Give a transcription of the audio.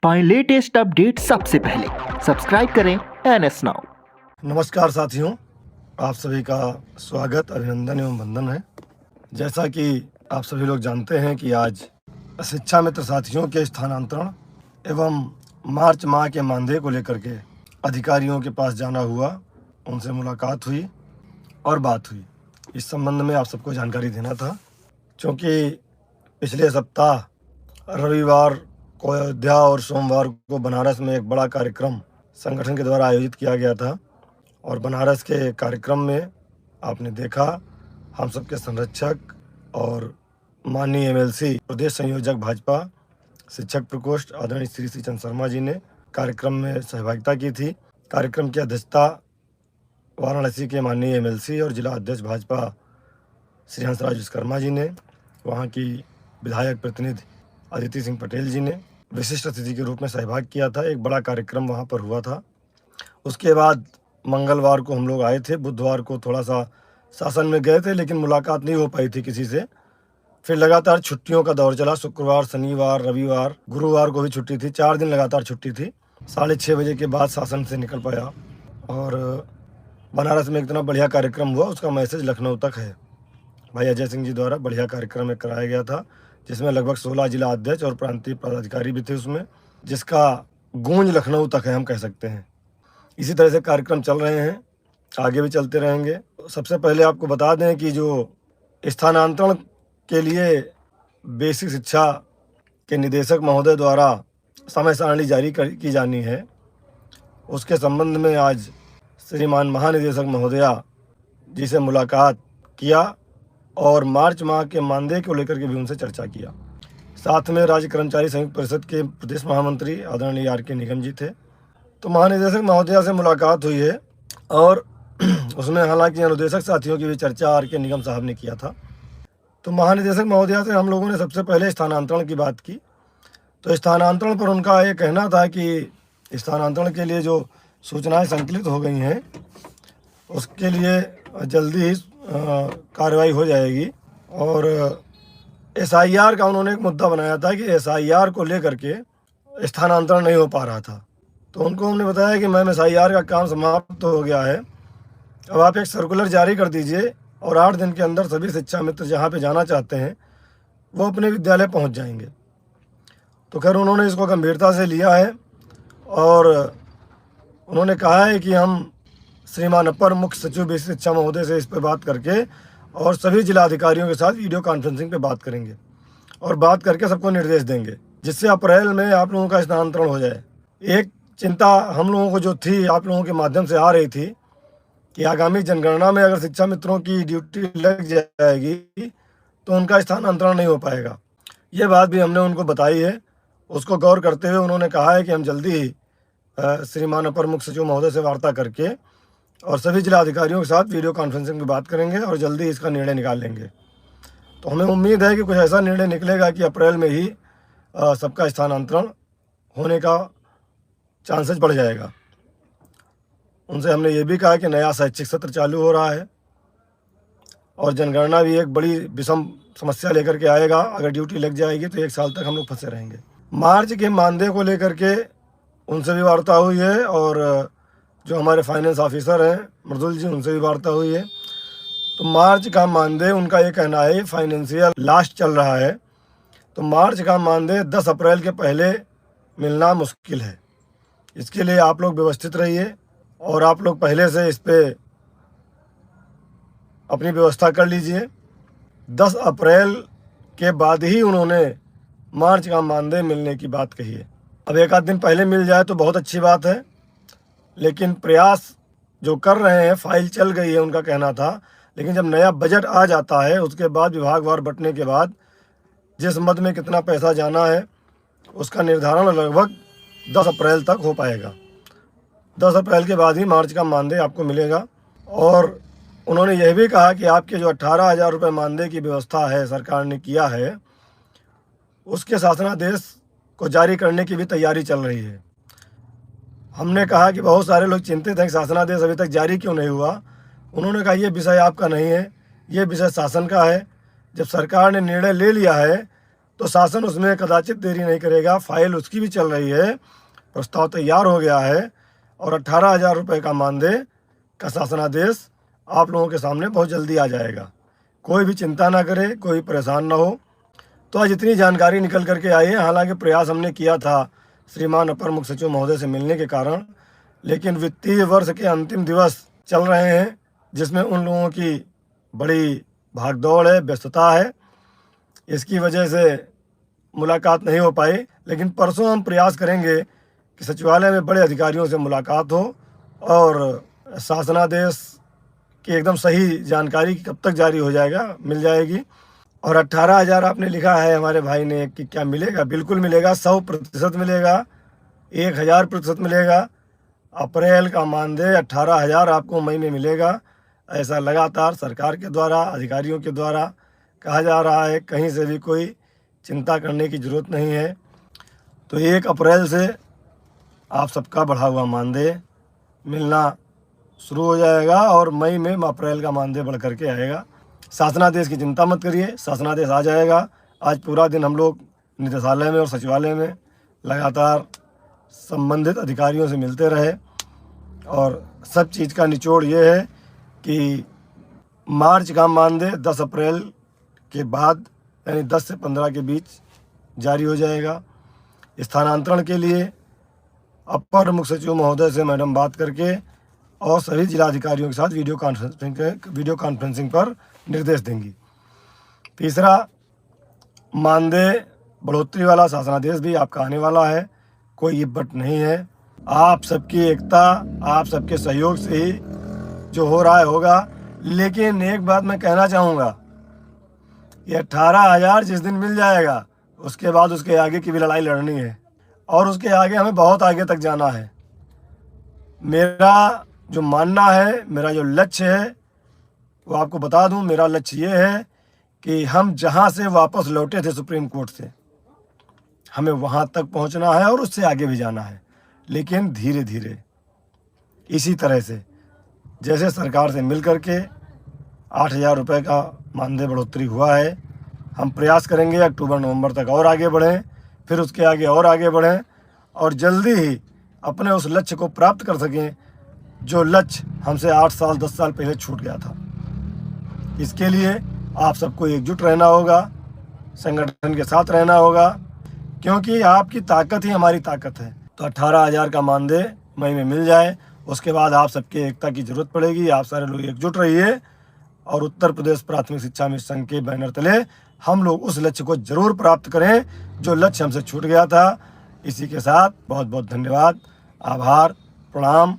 पाएं latest update सबसे पहले। सब्सक्राइब करें NS नाउ। नमस्कार साथियों, आप सभी का स्वागत, अभिनंदन एवं वंदन है। जैसा कि आप सभी लोग जानते हैं कि आज शिक्षा मित्र साथियों के स्थानांतरण एवं मार्च माह के मानदेय को लेकर के अधिकारियों के पास जाना हुआ, उनसे मुलाकात हुई और बात हुई। इस संबंध में आप सबको जानकारी देना था, क्योंकि पिछले सप्ताह रविवार को अयोध्या और सोमवार को बनारस में एक बड़ा कार्यक्रम संगठन के द्वारा आयोजित किया गया था। और बनारस के कार्यक्रम में आपने देखा, हम सबके संरक्षक और माननीय MLC प्रदेश संयोजक भाजपा शिक्षक प्रकोष्ठ आदरणीय श्री चंद्र शर्मा जी ने कार्यक्रम में सहभागिता की थी। कार्यक्रम की अध्यक्षता वाराणसी के माननीय MLC और जिला अध्यक्ष भाजपा श्री हंसराज विश्वकर्मा जी ने, वहाँ की विधायक प्रतिनिधि अदिति सिंह पटेल जी ने विशिष्ट अतिथि के रूप में सहभाग किया था। एक बड़ा कार्यक्रम वहाँ पर हुआ था। उसके बाद मंगलवार को हम लोग आए थे, बुधवार को थोड़ा सा शासन में गए थे, लेकिन मुलाकात नहीं हो पाई थी किसी से। फिर लगातार छुट्टियों का दौर चला। शुक्रवार, शनिवार, रविवार, गुरुवार को भी छुट्टी थी। 4 दिन लगातार छुट्टी थी। 6:30 बजे के बाद शासन से निकल पाया और बनारस में इतना बढ़िया कार्यक्रम हुआ, उसका मैसेज लखनऊ तक है। भाई अजय सिंह जी द्वारा बढ़िया कार्यक्रम एक कराया गया था, जिसमें लगभग 16 जिला अध्यक्ष और प्रांतीय पदाधिकारी भी थे उसमें, जिसका गूंज लखनऊ तक है, हम कह सकते हैं। इसी तरह से कार्यक्रम चल रहे हैं, आगे भी चलते रहेंगे। सबसे पहले आपको बता दें कि जो स्थानांतरण के लिए बेसिक शिक्षा के निदेशक महोदय द्वारा समय सारणी जारी की जानी है, उसके संबंध में आज श्रीमान महानिदेशक महोदया जी से मुलाकात किया और मार्च माह के मानदेय को लेकर के भी उनसे चर्चा किया। साथ में राज्य कर्मचारी संयुक्त परिषद के प्रदेश महामंत्री आदरणीय RK निगम जी थे। तो महानिदेशक महोदया से मुलाकात हुई है और उसमें हालांकि अनुदेशक साथियों की भी चर्चा RK निगम साहब ने किया था। तो महानिदेशक महोदया से हम लोगों ने सबसे पहले स्थानांतरण की बात की। तो स्थानांतरण पर उनका ये कहना था कि स्थानांतरण के लिए जो सूचनाएं संकलित हो गई हैं, उसके लिए जल्दी ही कार्रवाई हो जाएगी। और SIR का उन्होंने एक मुद्दा बनाया था कि SIR को लेकर के स्थानांतरण नहीं हो पा रहा था। तो उनको हमने बताया कि मैम SIR का काम समाप्त हो गया है, अब आप एक सर्कुलर जारी कर दीजिए और 8 दिन के अंदर सभी शिक्षा मित्र जहाँ पे जाना चाहते हैं वो अपने विद्यालय पहुँच जाएंगे। तो खैर उन्होंने इसको गंभीरता से लिया है और उन्होंने कहा है कि हम श्रीमान अपर मुख्य सचिव बेसिक शिक्षा महोदय से इस पर बात करके और सभी जिलाधिकारियों के साथ वीडियो कॉन्फ्रेंसिंग पे बात करेंगे और बात करके सबको निर्देश देंगे, जिससे अप्रैल में आप लोगों का स्थानांतरण हो जाए। एक चिंता हम लोगों को जो थी, आप लोगों के माध्यम से आ रही थी कि आगामी जनगणना में अगर शिक्षा मित्रों की ड्यूटी लग जाएगी तो उनका स्थानांतरण नहीं हो पाएगा। ये बात भी हमने उनको बताई है। उसको गौर करते हुए उन्होंने कहा है कि हम जल्दी ही श्रीमान अपर मुख्य सचिव महोदय से वार्ता करके और सभी जिला अधिकारियों के साथ वीडियो कॉन्फ्रेंसिंग में बात करेंगे और जल्दी इसका निर्णय निकाल लेंगे। तो हमें उम्मीद है कि कुछ ऐसा निर्णय निकलेगा कि अप्रैल में ही सबका स्थानांतरण होने का चांसेस बढ़ जाएगा। उनसे हमने ये भी कहा कि नया शैक्षिक सत्र चालू हो रहा है और जनगणना भी एक बड़ी विषम समस्या लेकर के आएगा। अगर ड्यूटी लग जाएगी तो 1 साल तक हम लोग फंसे रहेंगे। मार्च के मानदेय को लेकर के उनसे भी वार्ता हुई है और जो हमारे फाइनेंस ऑफिसर हैं मृदुल जी, उनसे भी वार्ता हुई है। तो मार्च का मानदेय उनका ये कहना है, फाइनेंशियल लास्ट चल रहा है, तो मार्च का मानदेय 10 अप्रैल के पहले मिलना मुश्किल है। इसके लिए आप लोग व्यवस्थित रहिए और आप लोग पहले से इस पे अपनी व्यवस्था कर लीजिए। 10 अप्रैल के बाद ही उन्होंने मार्च का मानदेय मिलने की बात कही है। अब 1 आध दिन पहले मिल जाए तो बहुत अच्छी बात है, लेकिन प्रयास जो कर रहे हैं, फाइल चल गई है उनका कहना था, लेकिन जब नया बजट आ जाता है उसके बाद विभागवार बंटने के बाद जिस मद में कितना पैसा जाना है उसका निर्धारण लगभग 10 अप्रैल तक हो पाएगा। 10 अप्रैल के बाद ही मार्च का मानदेय आपको मिलेगा। और उन्होंने यह भी कहा कि आपके जो 18,000 रुपये मानदेय की व्यवस्था है, सरकार ने किया है, उसके शासनादेश को जारी करने की भी तैयारी चल रही है। हमने कहा कि बहुत सारे लोग चिंतित हैं कि शासनादेश अभी तक जारी क्यों नहीं हुआ। उन्होंने कहा ये विषय आपका नहीं है, ये विषय शासन का है। जब सरकार ने निर्णय ले लिया है तो शासन उसमें कदाचित देरी नहीं करेगा। फाइल उसकी भी चल रही है, प्रस्ताव तैयार हो गया है और 18,000 रुपये का मानदेय का शासनादेश आप लोगों के सामने बहुत जल्दी आ जाएगा। कोई भी चिंता ना करे, कोई परेशान ना हो। तो आज इतनी जानकारी निकल करके आई है। हालांकि प्रयास हमने किया था श्रीमान अपर मुख्य सचिव महोदय से मिलने के कारण, लेकिन वित्तीय वर्ष के अंतिम दिवस चल रहे हैं, जिसमें उन लोगों की बड़ी भागदौड़ है, व्यस्तता है। इसकी वजह से मुलाकात नहीं हो पाई। लेकिन परसों हम प्रयास करेंगे कि सचिवालय में बड़े अधिकारियों से मुलाकात हो और शासनादेश की एकदम सही जानकारी कब तक जारी हो जाएगा, मिल जाएगी। और 18,000 आपने लिखा है हमारे भाई ने कि क्या मिलेगा? बिल्कुल मिलेगा, 100% मिलेगा, 1000% मिलेगा। अप्रैल का मानदेय 18,000 आपको महीने मिलेगा। ऐसा लगातार सरकार के द्वारा, अधिकारियों के द्वारा कहा जा रहा है। कहीं से भी कोई चिंता करने की ज़रूरत नहीं है। तो 1 अप्रैल से आप सबका बढ़ा हुआ मानदेय मिलना शुरू हो जाएगा और मई में अप्रैल का मानदेय बढ़ करके आएगा। शासनादेश की चिंता मत करिए, शासनादेश आ जाएगा। आज पूरा दिन हम लोग निदेशालय में और सचिवालय में लगातार संबंधित अधिकारियों से मिलते रहे और सब चीज़ का निचोड़ ये है कि मार्च का मानदेय 10 अप्रैल के बाद यानी 10 से 15 के बीच जारी हो जाएगा। स्थानांतरण के लिए अपर मुख्य सचिव महोदय से मैडम बात करके और सभी जिलाधिकारियों के साथ वीडियो कॉन्फ्रेंसिंग पर निर्देश देंगी। तीसरा, मानदेय बढ़ोतरी वाला शासनादेश भी आपका आने वाला है। कोई ये बट नहीं है। आप सबकी एकता, आप सबके सहयोग से ही जो हो रहा है होगा। लेकिन एक बात मैं कहना चाहूँगा, ये 18,000 जिस दिन मिल जाएगा उसके बाद उसके आगे की भी लड़ाई लड़नी है और उसके आगे हमें बहुत आगे तक जाना है। मेरा जो मानना है, मेरा जो लक्ष्य है वो आपको बता दूं। मेरा लक्ष्य ये है कि हम जहां से वापस लौटे थे सुप्रीम कोर्ट से, हमें वहां तक पहुंचना है और उससे आगे भी जाना है। लेकिन धीरे धीरे, इसी तरह से जैसे सरकार से मिल करके 8,000 रुपये का मानदेय बढ़ोतरी हुआ है, हम प्रयास करेंगे अक्टूबर नवंबर तक और आगे बढ़ें, फिर उसके आगे और आगे बढ़ें और जल्दी ही अपने उस लक्ष्य को प्राप्त कर सकें जो लक्ष्य हमसे 8 साल 10 साल पहले छूट गया था। इसके लिए आप सबको एकजुट रहना होगा, संगठन के साथ रहना होगा, क्योंकि आपकी ताकत ही हमारी ताकत है। तो 18,000 का मानदेय मई में मिल जाए, उसके बाद आप सबके एकता की ज़रूरत पड़ेगी। आप सारे लोग एकजुट रहिए और उत्तर प्रदेश प्राथमिक शिक्षा मिशन के बैनर तले हम लोग उस लक्ष्य को जरूर प्राप्त करें जो लक्ष्य हमसे छूट गया था। इसी के साथ बहुत बहुत धन्यवाद, आभार, प्रणाम।